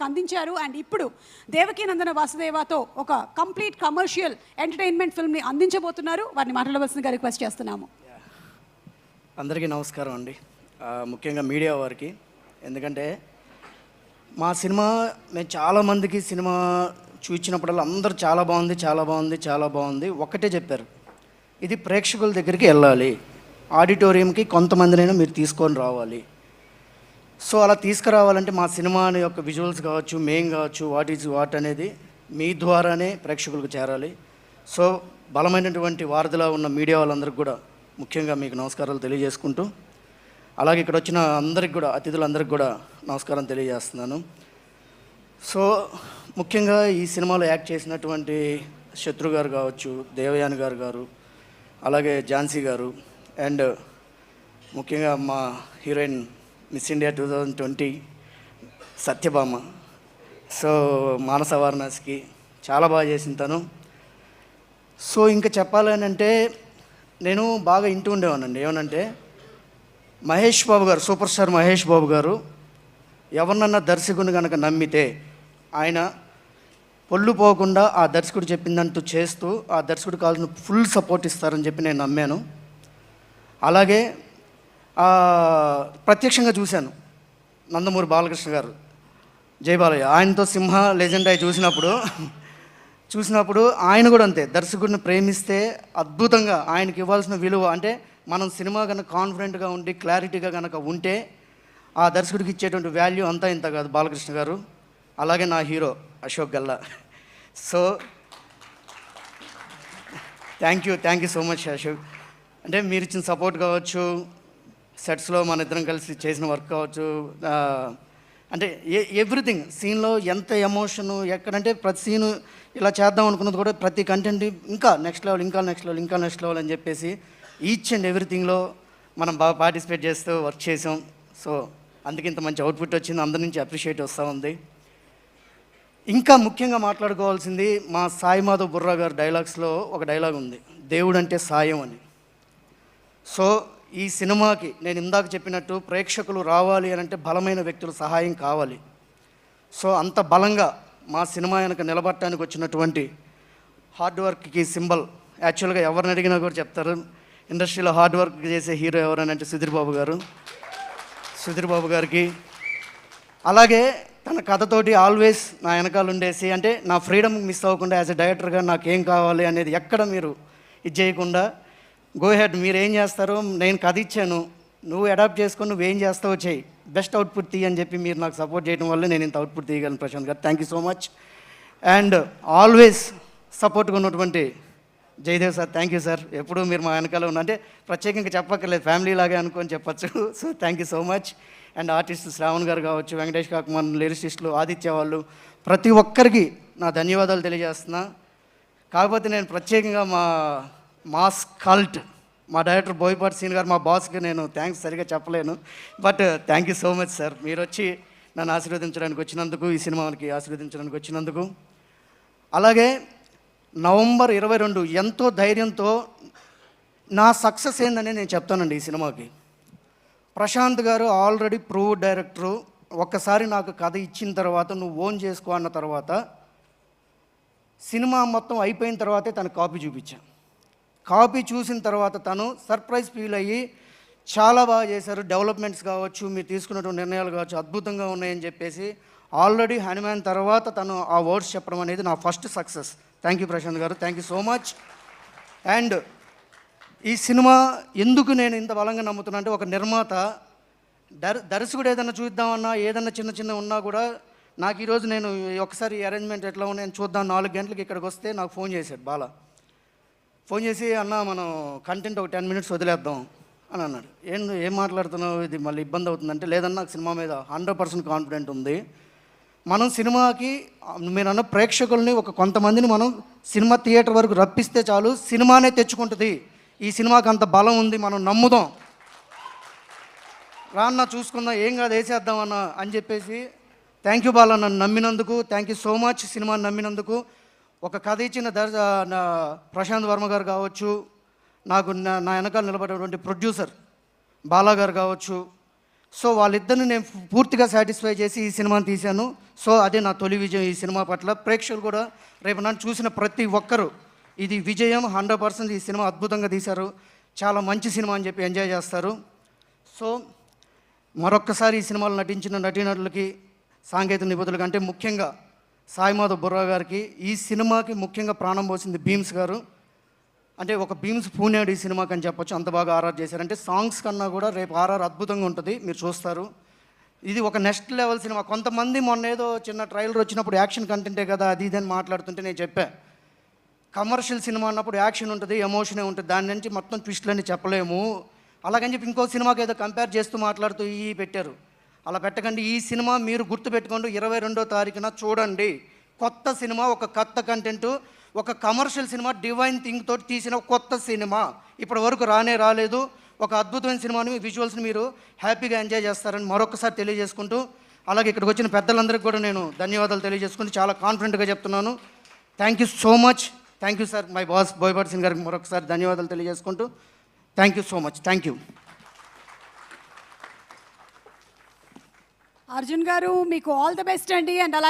మనకు అందించారు. అండ్ ఇప్పుడు దేవకీనందన వాసుదేవతో ఒక కంప్లీట్ కమర్షియల్ ఎంటర్టైన్మెంట్ ఫిల్మ్ని అందించబోతున్నారు. వారిని మాట్లాడవలసిందిగా రిక్వెస్ట్ చేస్తున్నాము. అందరికీ నమస్కారం అండి. ముఖ్యంగా మీడియా వారికి, ఎందుకంటే మా సినిమా మేము చాలామందికి సినిమా చూపించినప్పుడల్లా అందరూ చాలా బాగుంది, చాలా బాగుంది, చాలా బాగుంది ఒక్కటే చెప్పారు, ఇది ప్రేక్షకుల దగ్గరికి వెళ్ళాలి, ఆడిటోరియంకి కొంతమందినైనా మీరు తీసుకొని రావాలి. సో అలా తీసుకురావాలంటే మా సినిమా యొక్క విజువల్స్ కావచ్చు, మెయిన్ కావచ్చు, వాట్ ఈజ్ వాట్ అనేది మీ ద్వారానే ప్రేక్షకులకు చేరాలి. సో బలమైనటువంటి వారధిలా ఉన్న మీడియా వాళ్ళందరికీ కూడా ముఖ్యంగా మీకు నమస్కారాలు తెలియజేసుకుంటూ, అలాగే ఇక్కడ వచ్చిన అందరికి కూడా, అతిథులందరికీ కూడా నమస్కారం తెలియజేస్తున్నాను. సో ముఖ్యంగా ఈ సినిమాలో యాక్ట్ చేసినటువంటి శత్రు గారు కావచ్చు, దేవయాని గారు, అలాగే ఝాన్సీ గారు, అండ్ ముఖ్యంగా మా heroine Miss India 2020 Satyabhama, so Manasa వారణాసికి చాలా బాగా చేసిన తను. సో ఇంకా చెప్పాలని అంటే నేను బాగా ఇంటూ ఉండేవానండి, ఏమనంటే మహేష్ బాబు గారు, సూపర్ స్టార్ మహేష్ బాబు గారు ఎవరినన్నా దర్శకుని కనుక నమ్మితే ఆయన పొల్లు పోకుండా ఆ దర్శకుడు చెప్పిందంటూ చేస్తూ ఆ దర్శకుడు కావాల్సిన ఫుల్ సపోర్ట్ ఇస్తారని చెప్పి నేను నమ్మాను. అలాగే ప్రత్యక్షంగా చూశాను. నందమూరి బాలకృష్ణ గారు, జయబాలయ్య, ఆయనతో సింహ లెజెండ్ అయి చూసినప్పుడు ఆయన కూడా అంతే, దర్శకుడిని ప్రేమిస్తే అద్భుతంగా ఆయనకి ఇవ్వాల్సిన విలువ, అంటే మనం సినిమా కనుక కాన్ఫిడెంట్గా ఉండి క్లారిటీగా కనుక ఉంటే ఆ దర్శకుడికి ఇచ్చేటువంటి వాల్యూ అంతా ఇంత కాదు బాలకృష్ణ గారు. అలాగే నా hero Ashok Galla. So thank you so much Ashok. అంటే మీరు ఇచ్చిన సపోర్ట్ కావచ్చు, సెట్స్లో మన ఇద్దరం కలిసి చేసిన వర్క్ కావచ్చు, అంటే ఎవ్రీథింగ్, సీన్లో ఎంత ఎమోషను ఎక్కడంటే ప్రతి సీను ఇలా చేద్దాం అనుకున్నది కూడా ప్రతి కంటెంట్ ఇంకా నెక్స్ట్ లెవెల్ అని చెప్పేసి ఈచ్ అండ్ ఎవ్రీథింగ్లో మనం బాగా పార్టిసిపేట్ చేస్తూ వర్క్ చేసాం. సో అందుకే ఇంత మంచి అవుట్పుట్ వచ్చింది, అందరి నుంచి అప్రిషియేట్ వస్తూ ఉంది. ఇంకా ముఖ్యంగా మాట్లాడుకోవాల్సింది మా సాయి మాధవ్ బుర్రా గారు డైలాగ్స్లో ఒక డైలాగ్ ఉంది, దేవుడు అంటే సాయం అని. సో ఈ సినిమాకి నేను ఇందాక చెప్పినట్టు ప్రేక్షకులు రావాలి అని అంటే బలమైన వ్యక్తుల సహాయం కావాలి. సో అంత బలంగా మా సినిమా వెనక నిలబడటానికి వచ్చినటువంటి హార్డ్ వర్క్కి సింబల్, యాక్చువల్గా ఎవరిని అడిగినా కూడా చెప్తారు ఇండస్ట్రీలో హార్డ్ వర్క్ చేసే హీరో ఎవరని అంటే సుధీర్ బాబు గారికి, అలాగే తన కథతోటి ఆల్వేస్ నా వెనకాల ఉండేసి, అంటే నా ఫ్రీడమ్ మిస్ అవ్వకుండా యాజ్ ఎ డైరెక్టర్గా నాకేం కావాలి అనేది ఎక్కడ మీరు ఇది చేయకుండా, గో హెడ్ మీరు ఏం చేస్తారో, నేను కథ ఇచ్చాను, నువ్వు అడాప్ట్ చేసుకొని నువ్వేం చేస్తావో చేయి, బెస్ట్ అవుట్పుట్ తీయి అని చెప్పి మీరు నాకు సపోర్ట్ చేయడం వల్ల నేను ఇంత అవుట్పుట్ తీయగలను. ప్రశాంత్ గారు thank you so much. And always సపోర్ట్గా ఉన్నటువంటి Jayadev sir, thank you sir. ఎప్పుడూ మీరు మా వెనకాల ఉన్న, అంటే ప్రత్యేకంగా చెప్పక్కర్లేదు, ఫ్యామిలీ లాగే అనుకొని చెప్పచ్చు. So thank you so much. And artist Shravan గారు కావచ్చు, వెంకటేష్ కాకుమాన్, లిరిసిస్టులు, ఆదిత్య వాళ్ళు, ప్రతి ఒక్కరికి నా ధన్యవాదాలు తెలియజేస్తున్నా. కాకపోతే నేను ప్రత్యేకంగా మా మాస్ కల్ట్, మా డైరెక్టర్ బోయపాటి సీన్ గారు, మా బాస్కి నేను థ్యాంక్స్ సరిగా చెప్పలేను, but thank you so much sir. మీరు వచ్చి నన్ను ఆశీర్వదించడానికి వచ్చినందుకు, ఈ సినిమాకి ఆశీర్వదించడానికి వచ్చినందుకు. అలాగే నవంబర్ 22 ఎంతో ధైర్యంతో నా సక్సెస్ ఏందని నేను చెప్తానండి ఈ సినిమాకి. ప్రశాంత్ గారు ఆల్రెడీ ప్రూవ్ డైరెక్టరు. ఒక్కసారి నాకు కథ ఇచ్చిన తర్వాత నువ్వు ఓన్ చేసుకో అన్న తర్వాత, సినిమా మొత్తం అయిపోయిన తర్వాతే తనకు కాపీ చూపించాను. కాపీ చూసిన తర్వాత తను సర్ప్రైజ్ ఫీల్ అయ్యి చాలా బాగా చేశారు, డెవలప్మెంట్స్ కావచ్చు, మీరు తీసుకున్నటువంటి నిర్ణయాలు కావచ్చు అద్భుతంగా ఉన్నాయని చెప్పేసి ఆల్రెడీ హనుమాన్ తర్వాత తను ఆ వర్డ్స్ చెప్పడం అనేది నా first success. Thank you Prashanth గారు, thank you so much. And ఈ సినిమా ఎందుకు నేను ఇంత బలంగా నమ్ముతున్నా అంటే, ఒక నిర్మాత దర్శకుడు ఏదైనా చూద్దామన్నా, ఏదన్నా చిన్న ఉన్నా కూడా నాకు ఈరోజు నేను ఒకసారి అరేంజ్మెంట్ ఎట్లా ఉన్నాయని చూద్దాం 4 గంటలకి ఇక్కడికి వస్తే నాకు ఫోన్ చేశాడు బాలా. ఫోన్ చేసి, అన్న మనం కంటెంట్ ఒక 10 మినిట్స్ వదిలేద్దాం అని అన్నాడు. ఏం మాట్లాడుతున్నావు, ఇది మళ్ళీ ఇబ్బంది అవుతుందంటే, లేదన్నా నాకు సినిమా మీద 100% కాన్ఫిడెంట్ ఉంది. మనం సినిమాకి మీరన్న ప్రేక్షకుల్ని కొంతమందిని మనం సినిమా థియేటర్ వరకు రప్పిస్తే చాలు, సినిమానే తెచ్చుకుంటుంది. ఈ సినిమాకి అంత బలం ఉంది, మనం నమ్ముదాం, రాన్న చూసుకుందాం, ఏం కాదు వేసేద్దామన్నా అని చెప్పేసి. థ్యాంక్ యూ బాలా, నన్ను నమ్మినందుకు థ్యాంక్ యూ సో మచ్. సినిమాని నమ్మినందుకు. ఒక కథ ఇచ్చిన ప్రశాంత్ వర్మ గారు కావచ్చు, నాకు నా వెనకాల నిలబడేటువంటి ప్రొడ్యూసర్ బాలా గారు కావచ్చు, సో వాళ్ళిద్దరిని నేను పూర్తిగా సాటిస్ఫై చేసి ఈ సినిమాని తీశాను. సో అదే నా తొలి విజయం ఈ సినిమా పట్ల. ప్రేక్షకులు కూడా రేపు నన్ను చూసిన ప్రతి ఒక్కరూ ఇది విజయం 100%. ఈ సినిమా అద్భుతంగా తీశారు, చాలా మంచి సినిమా అని చెప్పి ఎంజాయ్ చేస్తారు. సో మరొక్కసారి ఈ సినిమాలో నటించిన నటీనటులకి, సాంకేతిక నిపుణులకి, అంటే ముఖ్యంగా సాయి మాధవ్ బుర్రా గారికి, ఈ సినిమాకి ముఖ్యంగా ప్రాణం పోసింది భీమ్స్ గారు. అంటే ఒక భీమ్స్ పూనాడు ఈ సినిమాకి అని చెప్పొచ్చు, అంత బాగా ఆర్ఆర్ చేశారు. అంటే సాంగ్స్ కన్నా కూడా రేపు ఆర్ఆర్ అద్భుతంగా ఉంటుంది, మీరు చూస్తారు. ఇది ఒక నెక్స్ట్ లెవెల్ సినిమా. కొంతమంది మొన్న ఏదో చిన్న ట్రైలర్ వచ్చినప్పుడు యాక్షన్ కంటెంటే కదా అది ఇది అని మాట్లాడుతుంటే నేను చెప్పా, కమర్షియల్ సినిమా అన్నప్పుడు యాక్షన్ ఉంటుంది, ఎమోషనే ఉంటుంది, దాని నుంచి మొత్తం ట్విస్ట్లన్నీ చెప్పలేము. అలాగని చెప్పి ఇంకో సినిమాకి ఏదో కంపేర్ చేస్తూ మాట్లాడుతూ ఈ పెట్టారు. అలా పెట్టకండి. ఈ సినిమా మీరు గుర్తుపెట్టుకోండి, 22వ తారీఖున చూడండి. కొత్త సినిమా, ఒక కొత్త కంటెంట్, ఒక కమర్షియల్ సినిమా, డివైన్ థింగ్ తోటి తీసిన కొత్త సినిమా. ఇప్పటి వరకు రాలేదు. ఒక అద్భుతమైన సినిమాని, విజువల్స్ని మీరు హ్యాపీగా ఎంజాయ్ చేస్తారని మరొకసారి తెలియజేసుకుంటూ, అలాగే ఇక్కడికి వచ్చిన పెద్దలందరికీ కూడా నేను ధన్యవాదాలు తెలియజేసుకుంటూ చాలా కాన్ఫిడెంట్గా చెప్తున్నాను. Thank you so much. Thank you sir. My boss Boyapati Singh గారికి మరొకసారి ధన్యవాదాలు తెలియజేసుకుంటూ thank you so much. Thank you. Arjun గారు, మీకు ఆల్ ద బెస్ట్ అండి. అండ్ అలాగే